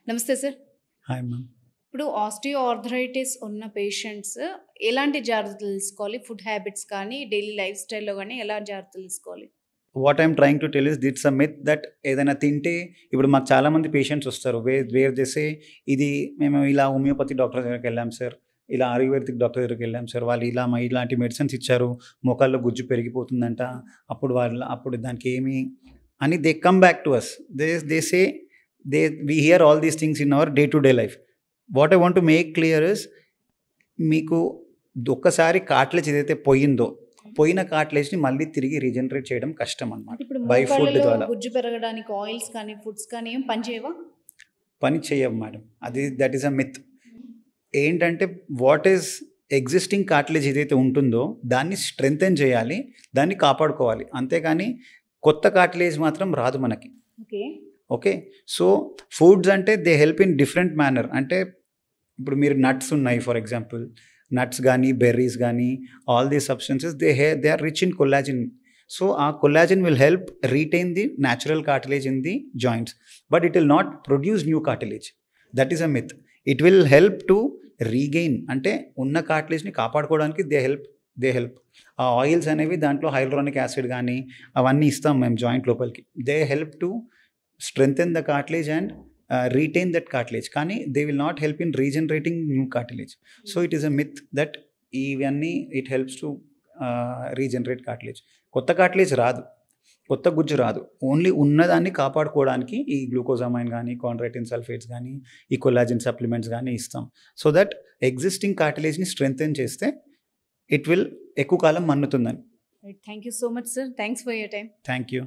నమస్తే sir. Hi ma'am. ఇప్పుడు osteoarthritis ఉన్న పేషెంట్స్ ఎలాంటి జాగ్రత్తలు తీసుకోవాలి? ఫుడ్ హ్యాబిట్స్ కానీ, డైలీ లైఫ్ స్టైల్‌లో గానీ ఎలా జాగ్రత్తలు తీసుకోవాలి? What I'm trying to tell is it's a myth that ఏదైనా తింటే ఇప్పుడు మాకు చాలామంది పేషెంట్స్ వస్తారు. వేర్ దే సే ఇది మేము ఇలా హోమియోపతి డాక్టర్ దగ్గరికి వెళ్ళాం సార్, ఇలా ఆయుర్వేదిక్ డాక్టర్ దగ్గరికి వెళ్ళాం సార్, వాళ్ళు ఇలాంటి మెడిసిన్స్ ఇచ్చారు, మోకాల్లో గుజ్జు పెరిగిపోతుందంట, అప్పుడు దానికి ఏమి అని they come back to us. They say we hear all these things in our day to day life. What I want to make clear is, మీకు ఒక్కసారి కార్టిలేజ్ ఏదైతే పోయిన కార్టిలేజ్ని మళ్ళీ తిరిగి రీజనరేట్ చేయడం కష్టం అనమాట. ఇప్పుడు బై ఫుడ్ మోకాళ్ళలో ద్వారా గుజ్జు పెరగడానికి ఆయిల్స్ కానీ, ఫుడ్స్ కానీ ఏం పనిచేయవా? పని చేయవు madam. That is a myth. ఏంటంటే వాట్ ఈస్ ఎగ్జిస్టింగ్ కార్టిలేజ్ ఏదైతే ఉంటుందో దాన్ని స్ట్రెంగ్తెన్ చేయాలి, దాన్ని కాపాడుకోవాలి. అంతేకాని కొత్త కార్టిలేజ్ మాత్రం రాదు మనకి. ఓకే, సో ఫుడ్స్ అంటే they help in different manner. అంటే ఇప్పుడు మీరు నట్స్ ఉన్నాయి, ఫర్ ఎగ్జాంపుల్ నట్స్ కానీ, బెర్రీస్ కానీ, all these substances they are rich in collagen. So ఆ collagen will help retain the natural cartilage in the joints, but it will not produce new cartilage. That is a myth. It will help to regain, అంటే ఉన్న కార్టిలేజ్ని కాపాడుకోవడానికి they help. ఆ oils అనేవి దాంట్లో హైల్యూరానిక్ acid కానీ అవన్నీ ఇస్తాం మేము జాయింట్ లోపలికి. They help to strengthen the cartilage and retain that cartilage, కానీ they will not help in regenerating new cartilage. So it is a myth that ఇవన్నీ it helps to regenerate cartilage. కొత్త cartilage రాదు, కొత్త గుజ్జు రాదు. Only ఉన్నదాన్ని కాపాడుకోవడానికి ఈ గ్లూకోజామైన్ కానీ, కాండ్రైటిన్ సల్ఫేట్స్ కానీ, ఈ కొల్లాజిన్ సప్లిమెంట్స్ కానీ ఇస్తాం. సో దట్ ఎగ్జిస్టింగ్ కార్టిలేజ్ని స్ట్రెంగ్తెన్ చేస్తే ఇట్ విల్ ఎక్కువ కాలం మన్నుతుందని. Thank you so much sir. Thanks for your time. Thank you.